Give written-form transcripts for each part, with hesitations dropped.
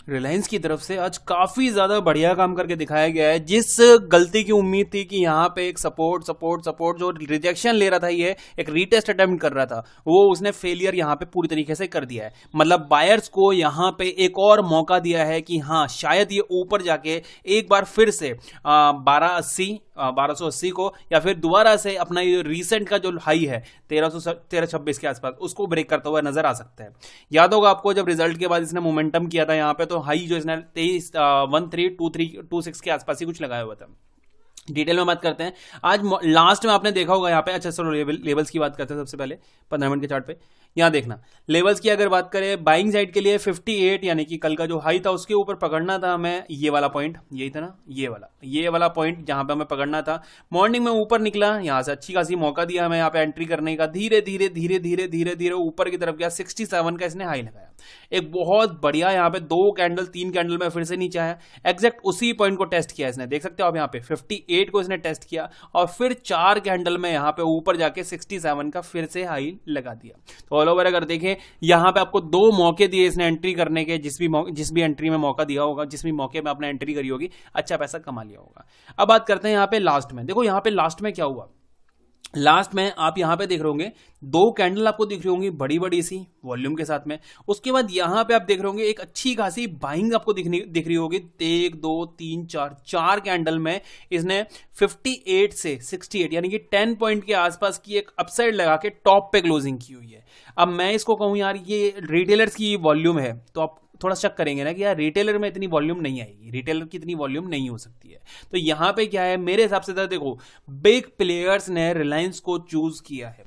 रिलायंस की तरफ से आज काफी ज्यादा बढ़िया काम करके दिखाया गया है। जिस गलती की उम्मीद थी कि यहाँ पे एक सपोर्ट जो रिजेक्शन ले रहा था, ये एक रीटेस्ट अटेम्प्ट कर रहा था, वो उसने फेलियर यहाँ पे पूरी तरीके से कर दिया है। मतलब बायर्स को यहाँ पे एक और मौका दिया है कि हाँ शायद ये ऊपर जाके एक बार फिर से 1280 को या फिर दोबारा से अपना ये रिसेंट का जो हाई है 1326 के आसपास उसको ब्रेक करता हुआ नजर आ सकता है। याद होगा आपको जब रिजल्ट के बाद इसने मोमेंटम किया था यहाँ पे, तो हाई जो इसने 132326 के आसपास ही कुछ लगाया हुआ था। डिटेल में बात करते हैं। आज लास्ट में आपने देखा होगा यहाँ पे, अच्छा चलो लेवल्स की बात करते हैं सबसे पहले 15 मिनट के चार्ट पे। यहाँ देखना लेवल्स की अगर बात करें बाइंग साइड के लिए 58 यानी कि कल का जो हाई था उसके ऊपर पकड़ना था हमें, ये वाला पॉइंट यही था ना, ये वाला पॉइंट जहां पे हमें पकड़ना था। मॉर्निंग में ऊपर निकला, यहां से अच्छी खासी मौका दिया हमें यहाँ पे एंट्री करने का। धीरे धीरे ऊपर की तरफ गया, 67 का इसने हाई लगाया। एक बहुत बढ़िया यहाँ पे 3 कैंडल में फिर से नीचे आया, एग्जैक्ट उसी पॉइंट को टेस्ट किया इसने। देख सकते हो आप यहाँ पे 58 को इसने टेस्ट किया और फिर 4 कैंडल में यहाँ पे ऊपर जाके 67 का फिर से हाई लगा दिया। तो ऑल ओवर अगर देखें यहाँ पे आपको 2 मौके दिए इसने एंट्री करने के, जिस भी एंट्री में मौका दिया होगा, जिस भी मौके में आपने एंट्री करी होगी, अच्छा पैसा कमा लिया होगा। अब बात करते हैं यहाँ पे लास्ट में। देखो यहाँ पे लास्ट में क्या हुआ, लास्ट में आप यहां पे देख रहे होंगे 2 कैंडल आपको दिख रही होंगी बड़ी बड़ी सी वॉल्यूम के साथ में। उसके बाद यहां पे आप देख रहे होंगे एक अच्छी खासी बाइंग आपको दिख रही होगी, 1 2 3 4 कैंडल में इसने 58 से 68 यानी कि 10 पॉइंट के आसपास की एक अपसाइड लगा के टॉप पे क्लोजिंग की हुई है। अब मैं इसको कहूं यार ये रिटेलर्स की वॉल्यूम है, तो आप थोड़ा शक करेंगे ना कि यार रिटेलर में इतनी वॉल्यूम नहीं आएगी, रिटेलर की इतनी वॉल्यूम नहीं हो सकती है। तो यहां पे क्या है, मेरे हिसाब से तो देखो बिग प्लेयर्स ने रिलायंस को चूज किया है।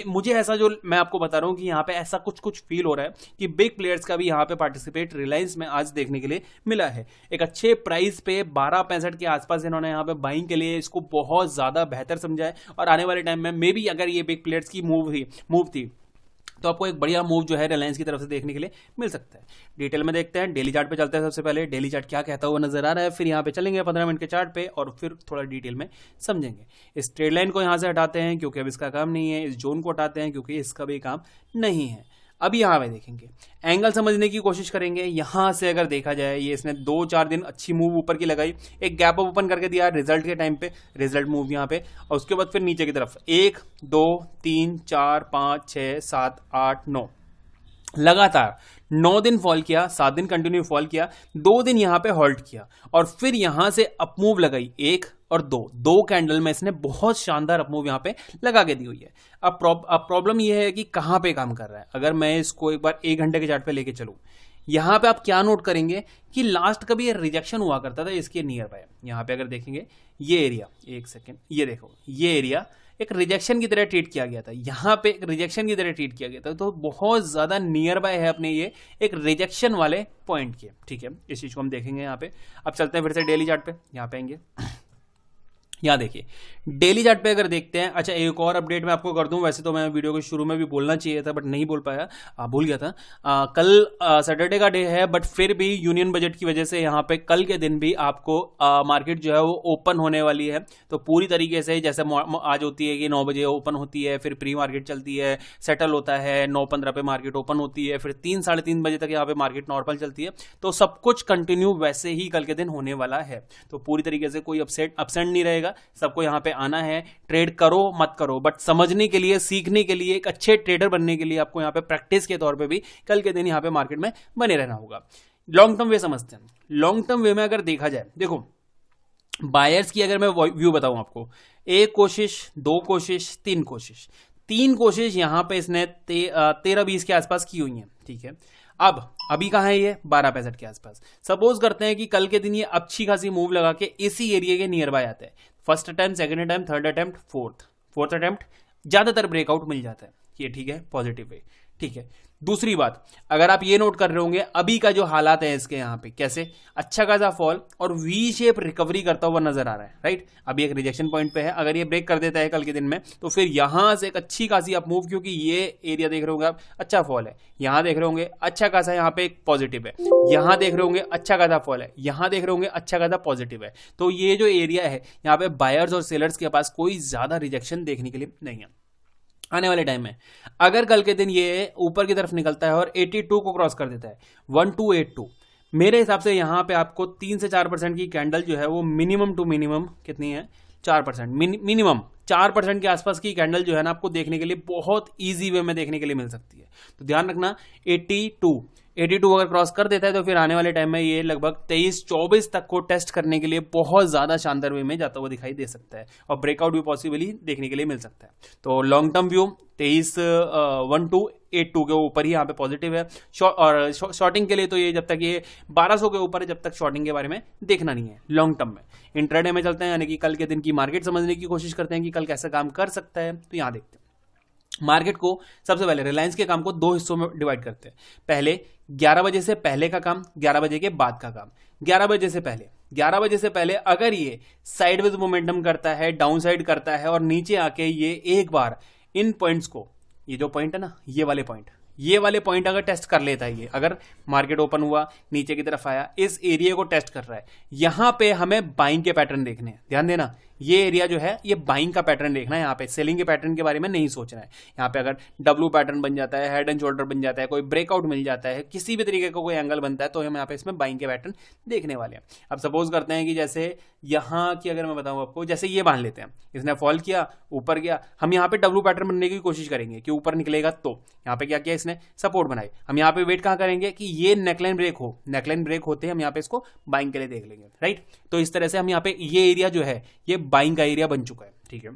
मुझे ऐसा जो मैं आपको बता रहा हूं कि यहां पे ऐसा कुछ फील हो रहा है कि बिग प्लेयर्स का भी यहां पे पार्टिसिपेट रिलायंस में आज देखने के लिए मिला है। एक अच्छे प्राइस पे 12.65 के आसपास इन्होंने यहां पे बाइंग के लिए इसको बहुत ज्यादा बेहतर समझा है। और आने वाले टाइम में मे बी अगर ये बिग प्लेयर्स की मूव थी तो आपको एक बढ़िया मूव जो है रिलायंस की तरफ से देखने के लिए मिल सकता है। डिटेल में देखते हैं, डेली चार्ट पे चलते हैं। सबसे पहले डेली चार्ट क्या कहता हुआ नजर आ रहा है, फिर यहाँ पे चलेंगे 15 मिनट के चार्ट पे और फिर थोड़ा डिटेल में समझेंगे। इस ट्रेड लाइन को यहाँ से हटाते हैं क्योंकि अब इसका काम नहीं है, इस जोन को हटाते हैं क्योंकि इसका भी काम नहीं है। अब यहां पे देखेंगे, एंगल समझने की कोशिश करेंगे। यहां से अगर देखा जाए, ये इसने 2-4 दिन अच्छी मूव ऊपर की लगाई, एक गैप अप ओपन करके दिया रिजल्ट के टाइम पे, रिजल्ट मूव यहां पे, और उसके बाद फिर नीचे की तरफ 1 2 3 4 5 6 7 8 9 लगातार 9 दिन फॉल किया, 7 दिन कंटिन्यू फॉल किया, 2 दिन यहां पे होल्ड किया और फिर यहां से अपमूव लगाई 1 और 2 कैंडल में इसने बहुत शानदार अपमूव यहां पे लगा के दी हुई है। अब प्रॉब्लम यह है कि कहां पे काम कर रहा है। अगर मैं इसको एक बार 1 घंटे के चार्ट पे लेके चलूं, यहां पे आप क्या नोट करेंगे कि लास्ट कभी ये रिजेक्शन हुआ करता था इसके नियर बाय। यहां पे अगर देखेंगे ये एरिया, एक सेकेंड, ये देखो ये एरिया एक रिजेक्शन की तरह ट्रीट किया गया था, यहां पे एक रिजेक्शन की तरह ट्रीट किया गया था। तो बहुत ज्यादा नियर बाय है अपने ये एक रिजेक्शन वाले पॉइंट के। ठीक है, इस चीज को हम देखेंगे यहां पे। अब चलते हैं फिर से डेली चार्ट पे, यहां पे आएंगे। यहां देखिए डेली चार्ट पे अगर देखते हैं, अच्छा एक और अपडेट मैं आपको कर दूं। वैसे तो मैं वीडियो के शुरू में भी बोलना चाहिए था बट नहीं बोल पाया, भूल गया था। कल सैटरडे का डे है बट फिर भी यूनियन बजट की वजह से यहाँ पे कल के दिन भी आपको मार्केट जो है वो ओपन होने वाली है। तो पूरी तरीके से जैसे आज होती है कि 9 बजे ओपन होती है, फिर प्री मार्केट चलती है, सेटल होता है, 9:15 पे मार्केट ओपन होती है, फिर 3-3:30 बजे तक यहाँ पे मार्केट नॉर्मल चलती है। तो सब कुछ कंटिन्यू वैसे ही कल के दिन होने वाला है। तो पूरी तरीके से कोई अपसेंट नहीं रहेगा, सबको यहां पे आना है। ट्रेड करो मत करो बट समझने के लिए, सीखने के लिए, एक अच्छे ट्रेडर बनने के लिए आपको यहां पे प्रैक्टिस के तौर पे भी कल के दिन यहां पे मार्केट में बने रहना होगा। लॉन्ग टर्म वे समझते हैं। लॉन्ग टर्म वे में अगर देखा जाए, देखो बायर्स की अगर मैं व्यू बताऊं आपको, 1 कोशिश 2 कोशिश 3 कोशिश, 3 कोशिश यहां पे इसने 13-20 के आसपास की हुई है। ठीक है, अब अभी कहां है ये 12.65 के आसपास। सपोज करते हैं कि कल के दिन ये अच्छी खासी मूव लगा के इसी एरिया के नियर बाय आता है। First attempt, second attempt, third attempt, fourth attempt, ज्यादातर ब्रेकआउट मिल जाता है। ये ठीक है, पॉजिटिव वे। ठीक है, दूसरी बात अगर आप ये नोट कर रहे होंगे अभी का जो हालात है इसके, यहां पे कैसे अच्छा खासा फॉल और वी शेप रिकवरी करता हुआ नजर आ रहा है। राइट, अभी एक रिजेक्शन पॉइंट पे है, अगर ये ब्रेक कर देता है कल के दिन में तो फिर यहां से एक अच्छी खासी अप मूव, क्योंकि ये एरिया देख रहे होंगे आप अच्छा फॉल है, यहां देख रहे होंगे अच्छा खासा यहाँ पे एक पॉजिटिव है, यहां देख रहे होंगे अच्छा खासा फॉल है, यहां देख रहे होंगे अच्छा खासा पॉजिटिव है। तो ये जो एरिया है यहाँ पे बायर्स और सेलर्स के पास कोई ज्यादा रिजेक्शन देखने के लिए नहीं है। आने वाले टाइम में अगर कल के दिन ये ऊपर की तरफ निकलता है और 82 को क्रॉस कर देता है, 1282, मेरे हिसाब से यहाँ पे आपको 3 से 4% की कैंडल जो है वो मिनिमम टू मिनिमम कितनी है, 4%, मिनिमम 4% के आसपास की कैंडल जो है ना आपको देखने के लिए बहुत ईजी वे में देखने के लिए मिल सकती है। तो ध्यान रखना 82 अगर क्रॉस कर देता है तो फिर आने वाले टाइम में ये लगभग 23-24 तक को टेस्ट करने के लिए बहुत ज्यादा शानदार वे में जाता हुआ दिखाई दे सकता है और ब्रेकआउट भी पॉसिबली देखने के लिए मिल सकता है। तो लॉन्ग टर्म व्यू 23,182 के ऊपर ही यहाँ पे पॉजिटिव है। और शॉर्टिंग के लिए तो ये जब तक ये 1200 के ऊपर है जब तक शॉर्टिंग के बारे में देखना नहीं है लॉन्ग टर्म में। इंट्राडे में चलते हैं, यानी कि कल के दिन की मार्केट समझने की कोशिश करते हैं कि कल कैसा काम कर सकता है। तो यहाँ देखते हैं मार्केट को सबसे पहले रिलायंस के काम को 2 हिस्सों में डिवाइड करते हैं। पहले 11 बजे से पहले का काम, 11 बजे के बाद का काम। 11 बजे से पहले अगर ये साइडवेज मोमेंटम करता है, डाउन साइड करता है और नीचे आके ये एक बार इन पॉइंट्स को, ये जो पॉइंट है ना, ये वाले पॉइंट अगर टेस्ट कर लेता है, ये अगर मार्केट ओपन हुआ नीचे की तरफ आया, इस एरिया को टेस्ट कर रहा है, यहां पे हमें बाइंग के पैटर्न देखने हैं। ध्यान देना, ये एरिया जो है ये बाइंग का पैटर्न देखना है, यहाँ पे सेलिंग के पैटर्न के बारे में नहीं सोचना है। यहाँ पे अगर डब्ल्यू पैटर्न बन जाता है, हेड एंड शोल्डर बन जाता है, कोई ब्रेकआउट मिल जाता है, किसी भी तरीके का कोई एंगल बनता है, तो हम यहाँ पे इसमें बाइंग के पैटर्न देखने वाले हैं। अब सपोज करते हैं कि जैसे यहाँ की अगर मैं बताऊं आपको, जैसे ये मान लेते हैं, इसने फॉल किया, ऊपर गया, हम यहाँ पे डब्ल्यू पैटर्न बनने की कोशिश करेंगे कि ऊपर निकलेगा। तो यहाँ पे क्या किया इसने, सपोर्ट बनाई। हम यहाँ पे वेट कहाँ करेंगे कि ये नेकलाइन ब्रेक हो, नेकलाइन ब्रेक होते हम यहाँ पे इसको बाइंग के लिए देख लेंगे, राइट। तो इस तरह से हम यहाँ पे ये एरिया जो है ये बाइंग का एरिया बन चुका है, ठीक है।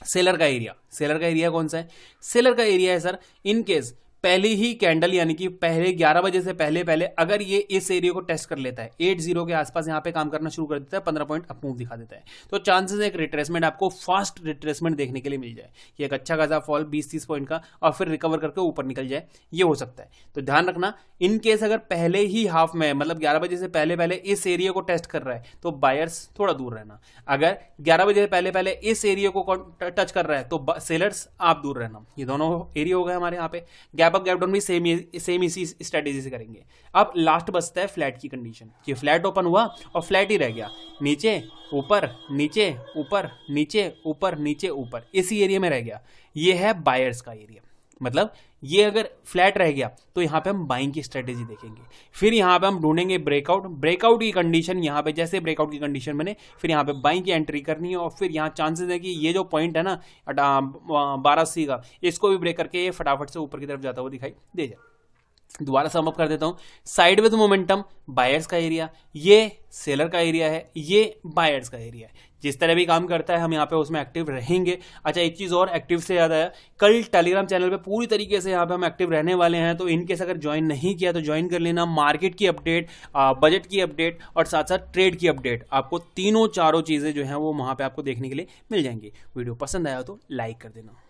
सेलर का एरिया कौन सा है? सेलर का एरिया है सर, इन केस पहली ही कैंडल यानी कि पहले 11 बजे से पहले अगर ये इस एरिया को टेस्ट कर लेता है, 80 के आसपास यहाँ पे काम करना शुरू कर देता है, 15 पॉइंट अप मूव दिखा देता है, तो चांसेस एक रिट्रेसमेंट, आपको फास्ट रिट्रेसमेंट देखने के लिए मिल जाए कि एक अच्छा खासा फॉल 20-30 पॉइंट का और फिर रिकवर करके ऊपर निकल जाए, ये हो सकता है। तो ध्यान रखना, इन केस अगर पहले ही हाफ में मतलब 11 बजे से पहले इस एरिया को टेस्ट कर रहा है तो बायर्स थोड़ा दूर रहना। अगर 11 बजे से पहले इस एरिया को टच कर रहा है तो सेलर्स आप दूर रहना। ये दोनों एरिया हो गए हमारे यहाँ पे। गैप अप गैप डाउन भी सेम इसी स्ट्रेटेजी से करेंगे। अब लास्ट बचता है फ्लैट की कंडीशन, कि फ्लैट ओपन हुआ और फ्लैट ही रह गया, नीचे ऊपर नीचे ऊपर नीचे ऊपर नीचे ऊपर, इसी एरिया में रह गया। ये है बायर्स का एरिया, मतलब ये अगर फ्लैट रह गया तो यहाँ पे हम बाइंग की स्ट्रेटेजी देखेंगे। फिर यहाँ पे हम ढूंढेंगे ब्रेकआउट की कंडीशन। यहाँ पे जैसे ब्रेकआउट की कंडीशन बने फिर यहाँ पे बाइंग की एंट्री करनी है और फिर यहाँ चांसेस है कि ये जो पॉइंट है ना 1280 का, इसको भी ब्रेक करके ये फटाफट से ऊपर की तरफ जाता हुआ दिखाई दे जाए। दोबारा सम अप कर देता हूं, साइडवेज मोमेंटम बायर्स का एरिया, ये सेलर का एरिया है, ये बायर्स का एरिया है। जिस तरह भी काम करता है हम यहाँ पे उसमें एक्टिव रहेंगे। अच्छा, एक चीज और एक्टिव से याद आया, कल टेलीग्राम चैनल पे पूरी तरीके से यहाँ पे हम एक्टिव रहने वाले हैं, तो इनकेस अगर ज्वाइन नहीं किया तो ज्वाइन कर लेना। मार्केट की अपडेट, बजट की अपडेट और साथ साथ ट्रेड की अपडेट, आपको तीनों चारों चीजें जो है वो वहां पे आपको देखने के लिए मिल जाएंगी। वीडियो पसंद आया तो लाइक कर देना।